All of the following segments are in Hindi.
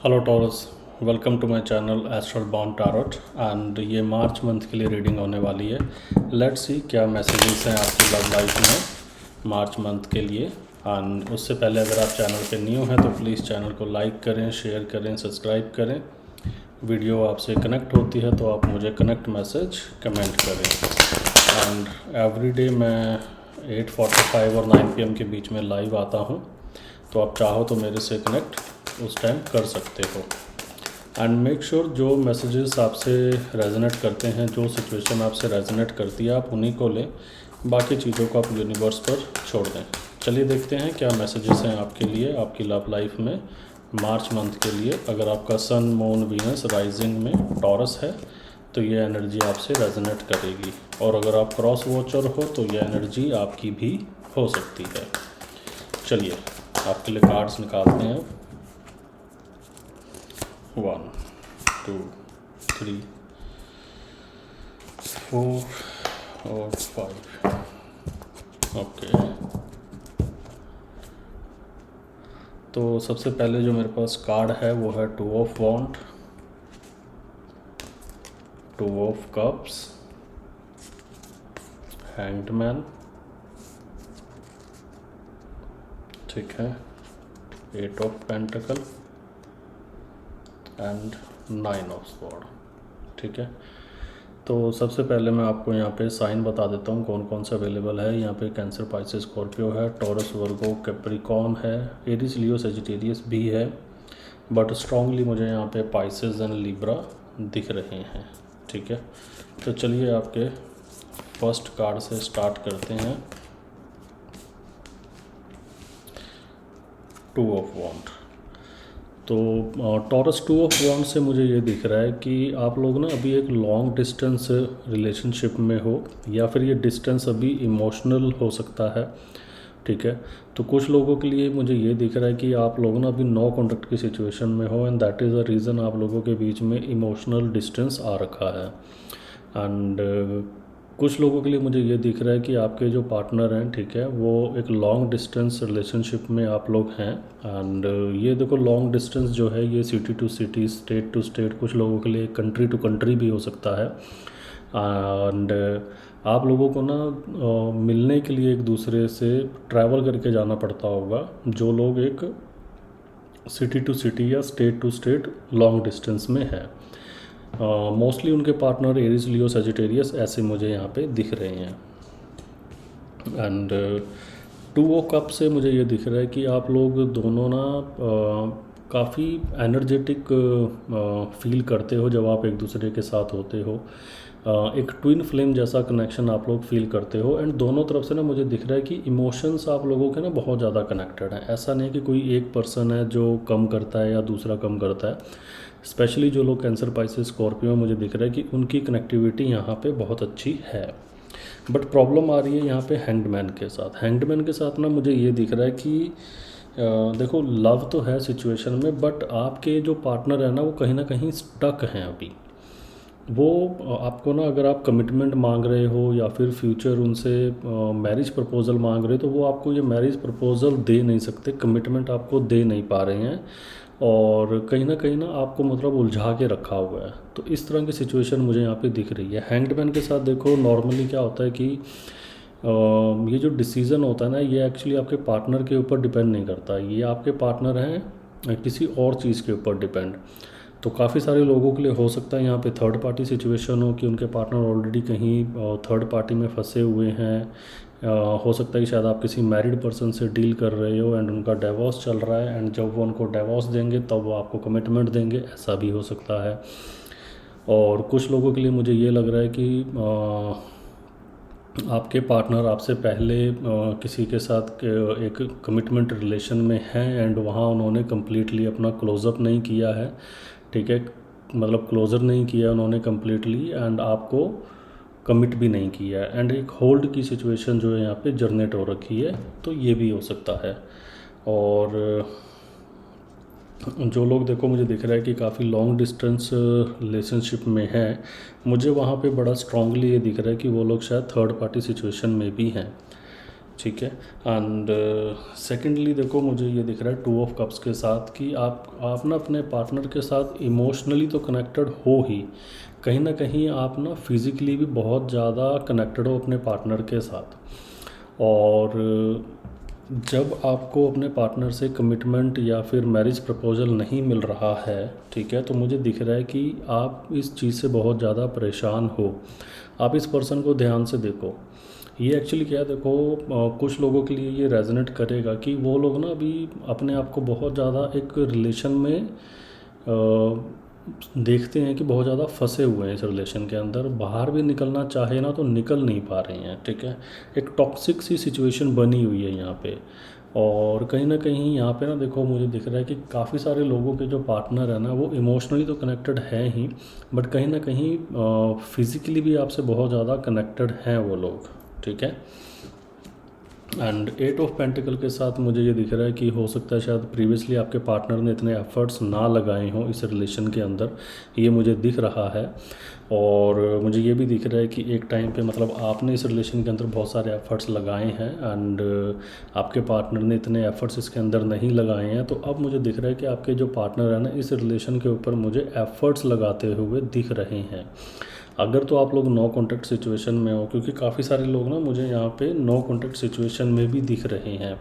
Hello Taurus, welcome to my channel astral born tarot. And ये मार्च मंथ के लिए रीडिंग होने वाली है। लेट्स सी क्या मैसेजेस हैं आपकी लव लाइफ में मार्च मंथ के लिए। एंड उससे पहले अगर आप चैनल पे न्यू हैं तो प्लीज़ चैनल को लाइक करें, शेयर करें, सब्सक्राइब करें। वीडियो आपसे कनेक्ट होती है तो आप मुझे कनेक्ट मैसेज कमेंट करें। एंड एवरी डे मैं 8:45 और 9 PM के बीच में लाइव आता हूँ, तो आप चाहो तो मेरे से कनेक्ट उस टाइम कर सकते हो। एंड मेक श्योर जो मैसेजेस आपसे रेजोनेट करते हैं, जो सिचुएशन आपसे रेजोनेट करती है, आप उन्हीं को लें, बाकी चीज़ों को आप यूनिवर्स पर छोड़ दें। चलिए देखते हैं क्या मैसेजेस हैं आपके लिए आपकी लव लाइफ में मार्च मंथ के लिए। अगर आपका सन, मून, वीनस राइजिंग में टॉरस है तो ये एनर्जी आपसे रेजोनेट करेगी, और अगर आप क्रॉस वॉचर हो तो ये एनर्जी आपकी भी हो सकती है। चलिए आपके लिए कार्ड्स निकालते हैं। 1 2 3 4 और 5। ओके, तो सबसे पहले जो मेरे पास कार्ड है वो है 2 of wand, 2 of cups, hanged man, ठीक है, 8 of pentacle and 9 of sword, ठीक है। तो सबसे पहले मैं आपको यहाँ पे साइन बता देता हूँ कौन कौन से अवेलेबल है। यहाँ पे कैंसर, पाइसेस, स्कॉर्पियो है, टॉरस, वर्गो, कैप्रिकॉर्न है, एरीज, लियो, सेजिटेरियस भी है, बट स्ट्रांगली मुझे यहाँ पे पाइसेस एंड लिब्रा दिख रहे हैं, ठीक है। तो चलिए आपके फर्स्ट कार्ड से स्टार्ट करते हैं। 2 ऑफ वॉन्ड। तो टॉरस 2 ऑफ वॉन्ड से मुझे ये दिख रहा है कि आप लोग ना अभी एक लॉन्ग डिस्टेंस रिलेशनशिप में हो, या फिर ये डिस्टेंस अभी इमोशनल हो सकता है, ठीक है। तो कुछ लोगों के लिए मुझे ये दिख रहा है कि आप लोग ना अभी नो कॉन्टैक्ट की सिचुएशन में हो, and that is the reason आप लोगों के बीच में इमोशनल डिस्टेंस आ रखा है। एंड कुछ लोगों के लिए मुझे ये दिख रहा है कि आपके जो पार्टनर हैं, ठीक है, वो एक लॉन्ग डिस्टेंस रिलेशनशिप में आप लोग हैं। एंड ये देखो, लॉन्ग डिस्टेंस जो है ये city to city, state to state, कुछ लोगों के लिए कंट्री टू कंट्री भी हो सकता है। एंड आप लोगों को ना मिलने के लिए एक दूसरे से ट्रैवल करके जाना पड़ता होगा, जो लोग एक सिटी टू सिटी या state to state long distance में है। मोस्टली उनके पार्टनर एरीज, लियो, सेजिटेरियस ऐसे मुझे यहाँ पे दिख रहे हैं। एंड 2 ऑफ कप से मुझे ये दिख रहा है कि आप लोग दोनों ना काफ़ी एनर्जेटिक फील करते हो जब आप एक दूसरे के साथ होते हो। एक ट्विन फ्लेम जैसा कनेक्शन आप लोग फील करते हो। एंड दोनों तरफ से ना मुझे दिख रहा है कि इमोशंस आप लोगों के ना बहुत ज़्यादा कनेक्टेड हैं। ऐसा नहीं कि कोई एक पर्सन है जो कम करता है या दूसरा कम करता है। स्पेशली जो लोग कैंसर, पाइसेस, स्कॉर्पियो, मुझे दिख रहा है कि उनकी कनेक्टिविटी यहाँ पे बहुत अच्छी है। बट प्रॉब्लम आ रही है यहाँ पे हैंग्डमैन के साथ। हैंग्डमैन के साथ ना मुझे ये दिख रहा है कि देखो, लव तो है सिचुएशन में, बट आपके जो पार्टनर है ना कहीं स्टक हैं अभी। वो आपको ना, अगर आप कमिटमेंट मांग रहे हो या फिर फ्यूचर उनसे मैरिज प्रपोज़ल मांग रहे हो, तो वो आपको ये मैरिज प्रपोज़ल दे नहीं सकते, कमिटमेंट आपको दे नहीं पा रहे हैं, और कहीं ना आपको मतलब उलझा के रखा हुआ है। तो इस तरह की सिचुएशन मुझे यहाँ पे दिख रही है। हैंग्डमैन के साथ देखो, नॉर्मली क्या होता है कि ये जो डिसीज़न होता है ना, ये एक्चुअली आपके पार्टनर के ऊपर डिपेंड नहीं करता, ये आपके पार्टनर हैं किसी और चीज़ के ऊपर डिपेंड। तो काफ़ी सारे लोगों के लिए हो सकता है यहाँ पे थर्ड पार्टी सिचुएशन हो, कि उनके पार्टनर ऑलरेडी कहीं थर्ड पार्टी में फंसे हुए हैं। हो सकता है कि शायद आप किसी मैरिड पर्सन से डील कर रहे हो एंड उनका डिवोर्स चल रहा है, एंड जब वो उनको डिवोर्स देंगे तब वो आपको कमिटमेंट देंगे, ऐसा भी हो सकता है। और कुछ लोगों के लिए मुझे ये लग रहा है कि आपके पार्टनर आपसे पहले किसी के साथ एक कमिटमेंट रिलेशन में हैं, एंड वहाँ उन्होंने कम्प्लीटली अपना क्लोज़अप नहीं किया है, ठीक है, मतलब क्लोज़र नहीं किया उन्होंने कम्प्लीटली, एंड आपको कमिट भी नहीं किया है, एंड एक होल्ड की सिचुएशन जो है यहाँ पे जनरेट हो रखी है। तो ये भी हो सकता है। और जो लोग, देखो, मुझे दिख रहा है कि काफ़ी लॉन्ग डिस्टेंस रिलेशनशिप में हैं, मुझे वहाँ पे बड़ा स्ट्रांगली ये दिख रहा है कि वो लोग शायद थर्ड पार्टी सिचुएशन में भी हैं। ठीक है। एंड सेकेंडली देखो मुझे ये दिख रहा है 2 ऑफ कप्स के साथ कि आप ना अपने पार्टनर के साथ इमोशनली तो कनेक्टेड हो ही, कहीं ना कहीं आप ना फिज़िकली भी बहुत ज़्यादा कनेक्टेड हो अपने पार्टनर के साथ। और जब आपको अपने पार्टनर से कमिटमेंट या फिर मैरिज प्रपोजल नहीं मिल रहा है, ठीक है, तो मुझे दिख रहा है कि आप इस चीज़ से बहुत ज़्यादा परेशान हो। आप इस पर्सन को ध्यान से देखो। ये एक्चुअली क्या है, देखो कुछ लोगों के लिए ये रेजोनेट करेगा कि वो लोग ना अभी अपने आप को बहुत ज़्यादा एक रिलेशन में देखते हैं कि बहुत ज़्यादा फंसे हुए हैं इस रिलेशन के अंदर, बाहर भी निकलना चाहे ना तो निकल नहीं पा रहे हैं, ठीक है। एक टॉक्सिक सी सिचुएशन बनी हुई है यहाँ पे। और कहीं ना कहीं यहाँ पे ना देखो मुझे दिख रहा है कि काफ़ी सारे लोगों के जो पार्टनर है ना वो इमोशनली तो कनेक्टेड हैं ही, बट कहीं ना कहीं फिज़िकली भी आपसे बहुत ज़्यादा कनेक्टेड हैं वो लोग, ठीक है। एंड 8 ऑफ पेंटिकल के साथ मुझे ये दिख रहा है कि हो सकता है शायद प्रीवियसली आपके पार्टनर ने इतने एफर्ट्स ना लगाए हों इस रिलेशन के अंदर, ये मुझे दिख रहा है। और मुझे ये भी दिख रहा है कि एक टाइम पे मतलब आपने इस रिलेशन के अंदर बहुत सारे एफर्ट्स लगाए हैं एंड आपके पार्टनर ने इतने एफर्ट्स इसके अंदर नहीं लगाए हैं। तो अब मुझे दिख रहा है कि आपके जो पार्टनर है ना इस रिलेशन के ऊपर मुझे एफर्ट्स लगाते हुए दिख रहे हैं। अगर तो आप लोग नो कॉन्टैक्ट सिचुएशन में हो, क्योंकि काफ़ी सारे लोग ना मुझे यहाँ पे नो कॉन्टैक्ट सिचुएशन में भी दिख रहे हैं।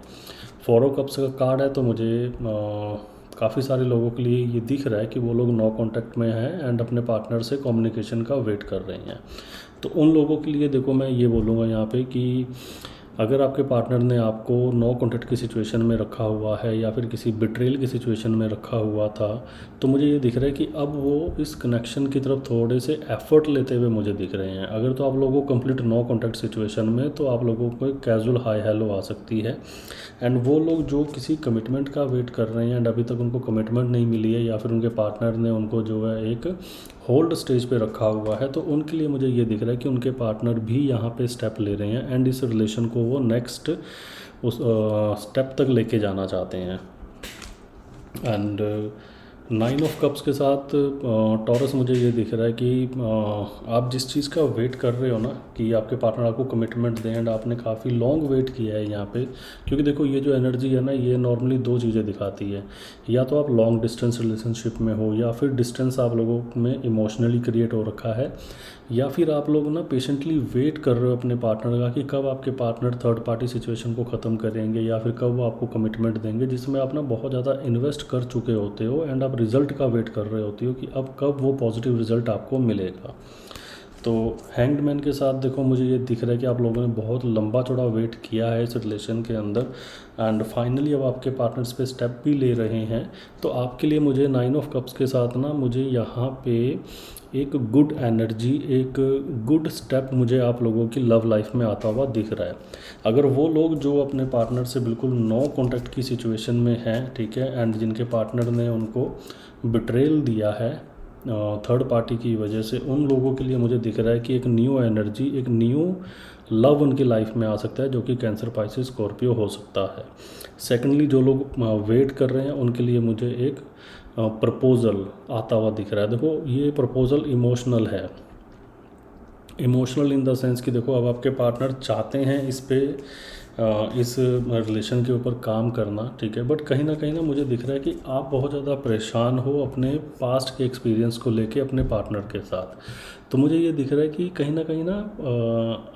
4 ऑफ कप्स का कार्ड है, तो मुझे काफ़ी सारे लोगों के लिए ये दिख रहा है कि वो लोग नो कॉन्टैक्ट में हैं एंड अपने पार्टनर से कम्युनिकेशन का वेट कर रहे हैं। तो उन लोगों के लिए देखो मैं ये बोलूँगा यहाँ पे कि अगर आपके पार्टनर ने आपको नो कॉन्टैक्ट की सिचुएशन में रखा हुआ है या फिर किसी बिट्रेल की सिचुएशन में रखा हुआ था, तो मुझे ये दिख रहा है कि अब वो इस कनेक्शन की तरफ थोड़े से एफर्ट लेते हुए मुझे दिख रहे हैं। अगर तो आप लोगों को कंप्लीट नो कॉन्टैक्ट सिचुएशन में, तो आप लोगों को एक कैजुअल हाई हेलो आ सकती है। एंड वो लोग जो किसी कमिटमेंट का वेट कर रहे हैं एंड अभी तक उनको कमिटमेंट नहीं मिली है या फिर उनके पार्टनर ने उनको जो है एक होल्ड स्टेज पे रखा हुआ है, तो उनके लिए मुझे ये दिख रहा है कि उनके पार्टनर भी यहाँ पे स्टेप ले रहे हैं एंड इस रिलेशन को वो नेक्स्ट उस स्टेप तक लेके जाना चाहते हैं। एंड 9 ऑफ कप्स के साथ टॉरस मुझे ये दिख रहा है कि आप जिस चीज़ का वेट कर रहे हो ना कि आपके पार्टनर आपको कमिटमेंट दें, एंड आपने काफ़ी लॉन्ग वेट किया है यहाँ पे। क्योंकि देखो ये जो एनर्जी है ना ये नॉर्मली 2 चीज़ें दिखाती है, या तो आप लॉन्ग डिस्टेंस रिलेशनशिप में हो या फिर डिस्टेंस आप लोगों में इमोशनली क्रिएट हो रखा है, या फिर आप लोग ना पेशेंटली वेट कर रहे हो अपने पार्टनर का कि कब आपके पार्टनर थर्ड पार्टी सिचुएशन को ख़त्म करेंगे या फिर कब वो आपको कमिटमेंट देंगे, जिसमें आप ना बहुत ज़्यादा इन्वेस्ट कर चुके होते हो एंड आप रिज़ल्ट का वेट कर रहे होते हो कि अब कब वो पॉजिटिव रिज़ल्ट आपको मिलेगा। तो हैंग्ड मैन के साथ देखो मुझे ये दिख रहा है कि आप लोगों ने बहुत लंबा चौड़ा वेट किया है इस रिलेशन के अंदर एंड फाइनली अब आपके पार्टनर्स पे स्टेप भी ले रहे हैं। तो आपके लिए मुझे 9 ऑफ कप्स के साथ ना मुझे यहाँ पे एक गुड एनर्जी, एक गुड स्टेप मुझे आप लोगों की लव लाइफ में आता हुआ दिख रहा है। अगर वो लोग जो अपने पार्टनर से बिल्कुल नो कॉन्टैक्ट की सिचुएशन में हैं, ठीक है, एंड जिनके पार्टनर ने उनको बिट्रेल दिया है थर्ड पार्टी की वजह से, उन लोगों के लिए मुझे दिख रहा है कि एक न्यू एनर्जी, एक न्यू लव उनकी लाइफ में आ सकता है, जो कि कैंसर, पाइसेस, स्कॉर्पियो हो सकता है। सेकेंडली जो लोग वेट कर रहे हैं उनके लिए मुझे एक प्रपोज़ल आता हुआ दिख रहा है। देखो ये प्रपोज़ल इमोशनल है, इमोशनल इन द सेंस कि देखो अब आपके पार्टनर चाहते हैं इस रिलेशन के ऊपर काम करना, ठीक है, बट कहीं ना मुझे दिख रहा है कि आप बहुत ज़्यादा परेशान हो अपने पास्ट के एक्सपीरियंस को लेके अपने पार्टनर के साथ। तो मुझे ये दिख रहा है कि कहीं ना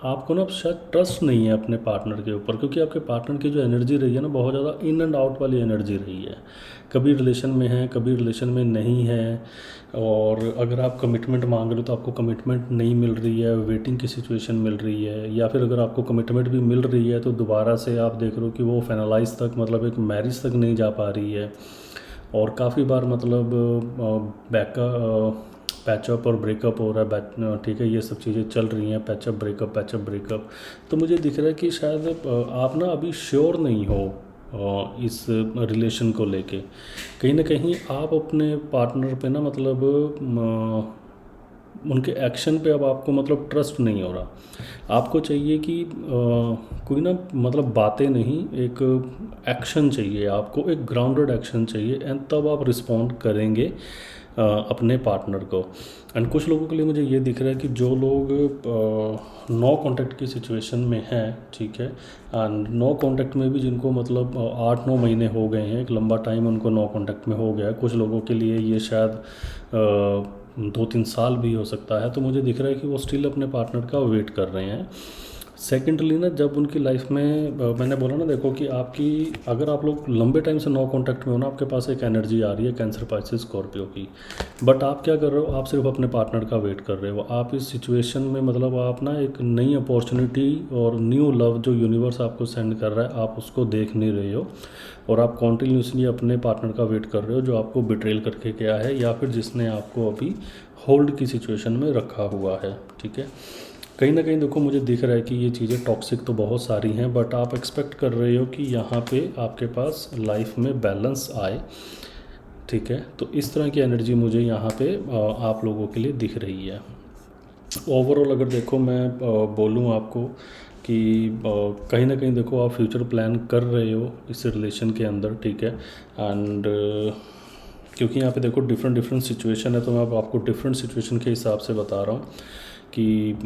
आपको ना शायद ट्रस्ट नहीं है अपने पार्टनर के ऊपर, क्योंकि आपके पार्टनर की जो एनर्जी रही है ना बहुत ज़्यादा इन एंड आउट वाली एनर्जी रही है। कभी रिलेशन में है, कभी रिलेशन में नहीं है, और अगर आप कमिटमेंट मांग रहे हो तो आपको कमिटमेंट नहीं मिल रही है, वेटिंग की सिचुएशन मिल रही है, या फिर अगर आपको कमिटमेंट भी मिल रही है तो दोबारा से आप देख रहे हो कि वो फाइनलाइज तक, मतलब एक मैरिज तक नहीं जा पा रही है। और काफ़ी बार मतलब पैचअप और ब्रेकअप हो रहा है, ठीक है, ये सब चीज़ें चल रही हैं, पैचअप ब्रेकअप। तो मुझे दिख रहा है कि शायद आप ना अभी श्योर नहीं हो इस रिलेशन को लेके। कहीं ना कहीं आप अपने पार्टनर पे ना मतलब उनके एक्शन पे अब आपको मतलब ट्रस्ट नहीं हो रहा। आपको चाहिए कि कोई ना मतलब बातें नहीं, एक एक्शन चाहिए, आपको एक ग्राउंडेड एक्शन चाहिए, एंड तब आप रिस्पॉन्ड करेंगे अपने पार्टनर को। एंड कुछ लोगों के लिए मुझे ये दिख रहा है कि जो लोग नो कांटेक्ट की सिचुएशन में हैं, ठीक है, एंड नो कांटेक्ट में भी जिनको मतलब 8-9 महीने हो गए हैं, एक लंबा टाइम उनको नो कांटेक्ट में हो गया है, कुछ लोगों के लिए ये शायद 2-3 साल भी हो सकता है, तो मुझे दिख रहा है कि वो स्टिल अपने पार्टनर का वेट कर रहे हैं। सेकेंडली ना, जब उनकी लाइफ में मैंने बोला ना, देखो कि आपकी अगर आप लोग लंबे टाइम से नो कांटेक्ट में हो ना, आपके पास एक एनर्जी आ रही है कैंसर, पाइसेस, स्कॉर्पियो की, बट आप क्या कर रहे हो, आप सिर्फ अपने पार्टनर का वेट कर रहे हो। आप इस सिचुएशन में मतलब आप ना एक नई अपॉर्चुनिटी और न्यू लव जो यूनिवर्स आपको सेंड कर रहा है, आप उसको देख नहीं रहे हो, और आप कॉन्टिन्यूसली अपने पार्टनर का वेट कर रहे हो जो आपको बिट्रेल करके गया है, या फिर जिसने आपको अभी होल्ड की सिचुएशन में रखा हुआ है, ठीक है। कहीं ना कहीं देखो मुझे दिख रहा है कि ये चीज़ें टॉक्सिक तो बहुत सारी हैं, बट आप एक्सपेक्ट कर रहे हो कि यहाँ पे आपके पास लाइफ में बैलेंस आए, ठीक है। तो इस तरह की एनर्जी मुझे यहाँ पे आप लोगों के लिए दिख रही है। ओवरऑल अगर देखो मैं बोलूँ आपको कि कहीं ना कहीं देखो आप फ्यूचर प्लान कर रहे हो इस रिलेशन के अंदर, ठीक है। एंड क्योंकि यहाँ पे देखो डिफरेंट डिफरेंट सिचुएशन है, तो मैं अब आपको डिफरेंट सिचुएशन के हिसाब से बता रहा हूँ कि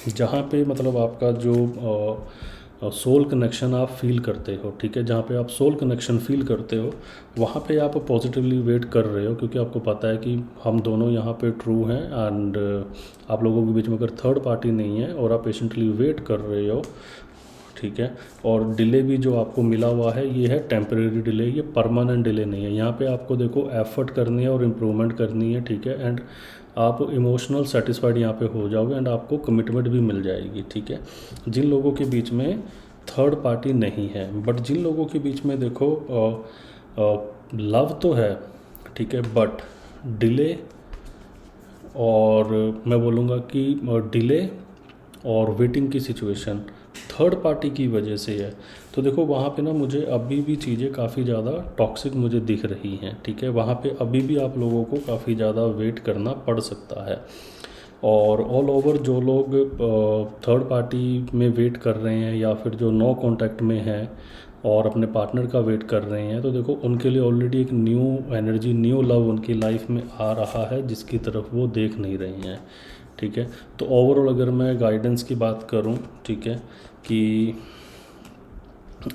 जहाँ पे मतलब आपका जो सोल कनेक्शन आप फील करते हो, ठीक है, जहाँ पे आप सोल कनेक्शन फील करते हो वहाँ पे आप पॉजिटिवली वेट कर रहे हो, क्योंकि आपको पता है कि हम दोनों यहाँ पे ट्रू हैं, एंड आप लोगों के बीच में अगर थर्ड पार्टी नहीं है और आप पेशेंटली वेट कर रहे हो, ठीक है। और डिले भी जो आपको मिला हुआ है ये है टेम्परेरी डिले, ये परमानेंट डिले नहीं है। यहाँ पे आपको देखो एफर्ट करनी है और इम्प्रूवमेंट करनी है, ठीक है, एंड आप इमोशनल सेटिस्फाइड यहाँ पे हो जाओगे, एंड आपको कमिटमेंट भी मिल जाएगी, ठीक है। जिन लोगों के बीच में थर्ड पार्टी नहीं है, बट जिन लोगों के बीच में देखो लव तो है, ठीक है, बट डिले, और मैं बोलूँगा कि डिले और वेटिंग की सिचुएशन थर्ड पार्टी की वजह से है, तो देखो वहाँ पे ना मुझे अभी भी चीज़ें काफ़ी ज़्यादा टॉक्सिक मुझे दिख रही हैं, ठीक है। वहाँ पे अभी भी आप लोगों को काफ़ी ज़्यादा वेट करना पड़ सकता है। और ऑल ओवर जो लोग थर्ड पार्टी में वेट कर रहे हैं या फिर जो नो कांटेक्ट में हैं और अपने पार्टनर का वेट कर रहे हैं, तो देखो उनके लिए ऑलरेडी एक न्यू एनर्जी, न्यू लव उनकी लाइफ में आ रहा है जिसकी तरफ वो देख नहीं रहे हैं, ठीक है। तो ओवरऑल अगर मैं गाइडेंस की बात करूं, ठीक है, कि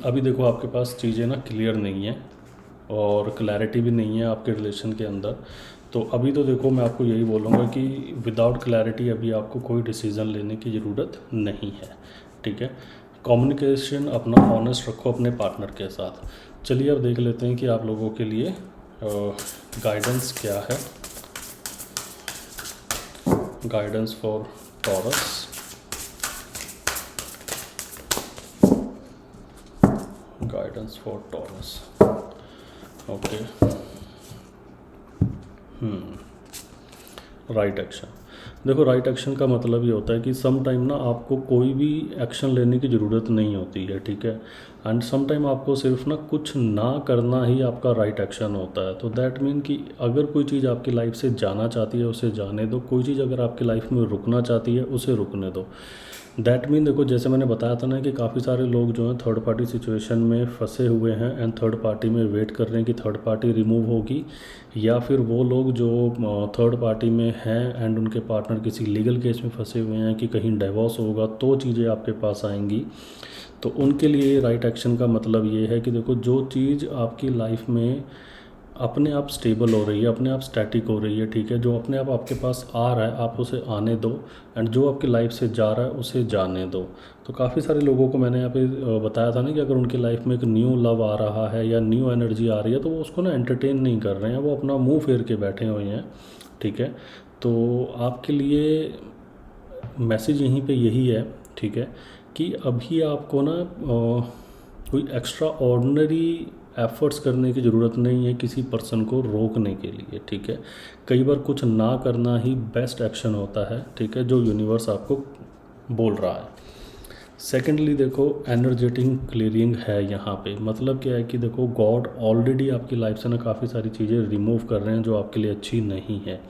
अभी देखो आपके पास चीज़ें ना क्लियर नहीं है और क्लैरिटी भी नहीं है आपके रिलेशन के अंदर, तो अभी तो देखो मैं आपको यही बोलूँगा कि विदाउट क्लैरिटी अभी आपको कोई डिसीज़न लेने की ज़रूरत नहीं है, ठीक है। कम्युनिकेशन अपना ऑनेस्ट रखो अपने पार्टनर के साथ। चलिए अब देख लेते हैं कि आप लोगों के लिए गाइडेंस क्या है। Guidance for taurus, guidance for taurus, okay. Right action. देखो राइट एक्शन का मतलब ये होता है कि सम टाइम ना आपको कोई भी एक्शन लेने की ज़रूरत नहीं होती है, ठीक है, एंड सम टाइम आपको सिर्फ ना कुछ ना करना ही आपका राइट एक्शन होता है। तो दैट मीन कि अगर कोई चीज़ आपकी लाइफ से जाना चाहती है उसे जाने दो, कोई चीज़ अगर आपकी लाइफ में रुकना चाहती है उसे रुकने दो। दैट मीन देखो जैसे मैंने बताया था ना कि काफ़ी सारे लोग जो हैं थर्ड पार्टी सिचुएशन में फंसे हुए हैं एंड थर्ड पार्टी में वेट कर रहे हैं कि थर्ड पार्टी रिमूव होगी, या फिर वो लोग जो थर्ड पार्टी में हैं एंड उनके पार्टनर किसी लीगल केस में फंसे हुए हैं कि कहीं डिवोर्स होगा तो चीज़ें आपके पास आएंगी। तो उनके लिए राइट एक्शन का मतलब ये है कि देखो जो चीज़ आपकी लाइफ में अपने आप स्टेबल हो रही है, अपने आप स्टैटिक हो रही है, ठीक है, जो अपने आप आपके पास आ रहा है आप उसे आने दो, एंड जो आपकी लाइफ से जा रहा है उसे जाने दो। तो काफ़ी सारे लोगों को मैंने यहाँ पे बताया था ना कि अगर उनकी लाइफ में एक न्यू लव आ रहा है या न्यू एनर्जी आ रही है तो वो उसको ना एंटरटेन नहीं कर रहे हैं, वो अपना मुंह फेर के बैठे हुए हैं, ठीक है। तो आपके लिए मैसेज यहीं पे यही है, ठीक है, कि अभी आपको ना कोई एक्स्ट्रा ऑर्डिनरी एफर्ट्स करने की ज़रूरत नहीं है किसी पर्सन को रोकने के लिए, ठीक है। कई बार कुछ ना करना ही बेस्ट एक्शन होता है, ठीक है, जो यूनिवर्स आपको बोल रहा है। सेकेंडली देखो एनर्जेटिक क्लियरिंग है यहाँ पे, मतलब क्या है कि देखो गॉड ऑलरेडी आपकी लाइफ से ना काफ़ी सारी चीज़ें रिमूव कर रहे हैं जो आपके लिए अच्छी नहीं है,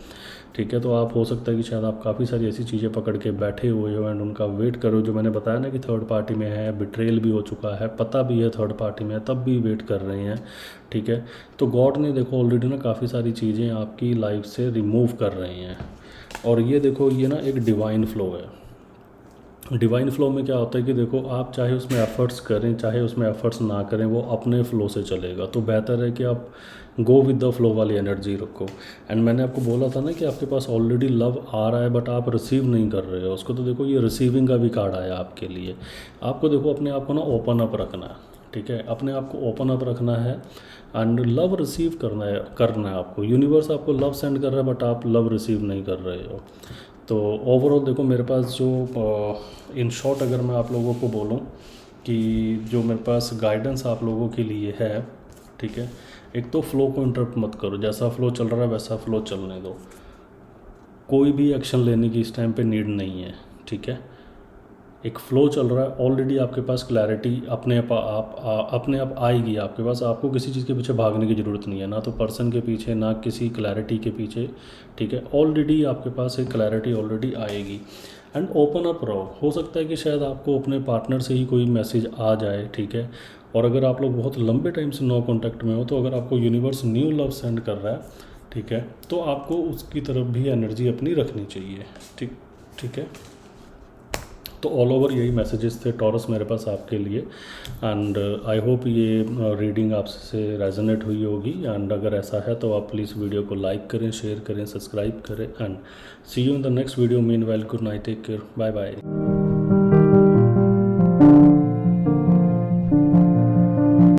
ठीक है। तो आप हो सकता है कि शायद आप काफ़ी सारी ऐसी चीज़ें पकड़ के बैठे हुए हो एंड उनका वेट करो, जो मैंने बताया ना कि थर्ड पार्टी में है, बिट्रेल भी हो चुका है, पता भी है थर्ड पार्टी में है, तब भी वेट कर रहे हैं, ठीक है। तो गॉड ने देखो ऑलरेडी ना काफ़ी सारी चीज़ें आपकी लाइफ से रिमूव कर रहे हैं। और ये देखो ये ना एक डिवाइन फ्लो है। डिवाइन फ्लो में क्या होता है कि देखो आप चाहे उसमें एफ़र्ट्स करें चाहे उसमें एफ़र्ट्स ना करें, वो अपने फ़्लो से चलेगा। तो बेहतर है कि आप गो विद द फ्लो वाली एनर्जी रखो। एंड मैंने आपको बोला था ना कि आपके पास ऑलरेडी लव आ रहा है बट आप रिसीव नहीं कर रहे हो उसको, तो देखो ये रिसीविंग का भी कार्ड आया आपके लिए। आपको देखो अपने आप को ना ओपन अप रखना है, ठीक है, अपने आप को ओपन अप रखना है एंड लव रिसीव करना है आपको। यूनिवर्स आपको लव सेंड कर रहा है बट आप लव रिसीव नहीं कर रहे हो। तो ओवरऑल देखो मेरे पास जो इन शॉर्ट अगर मैं आप लोगों को बोलूँ कि जो मेरे पास गाइडेंस आप लोगों के लिए है, ठीक है, एक तो फ़्लो को इंटरप्ट मत करो, जैसा फ़्लो चल रहा है वैसा फ़्लो चलने दो, कोई भी एक्शन लेने की इस टाइम पे नीड नहीं है, ठीक है। एक फ़्लो चल रहा है, ऑलरेडी आपके पास क्लैरिटी अपने आप आएगी आपके पास, आपको किसी चीज़ के पीछे भागने की ज़रूरत नहीं है, ना तो पर्सन के पीछे ना किसी क्लैरिटी के पीछे, ठीक है। ऑलरेडी आपके पास एक क्लैरिटी ऑलरेडी आएगी एंड ओपन अप रहो। हो सकता है कि शायद आपको अपने पार्टनर से ही कोई मैसेज आ जाए, ठीक है। और अगर आप लोग बहुत लंबे टाइम से नो कॉन्टैक्ट में हो तो अगर आपको यूनिवर्स न्यू लव सेंड कर रहा है, ठीक है, तो आपको उसकी तरफ भी एनर्जी अपनी रखनी चाहिए, ठीक है। तो ऑल ओवर यही मैसेजेस थे टॉरस मेरे पास आपके लिए एंड आई होप ये रीडिंग आपसे रेजोनेट हुई होगी। एंड अगर ऐसा है तो आप प्लीज़ वीडियो को लाइक करें, शेयर करें, सब्सक्राइब करें and see you in the next video. Meanwhile good night, take care, bye bye.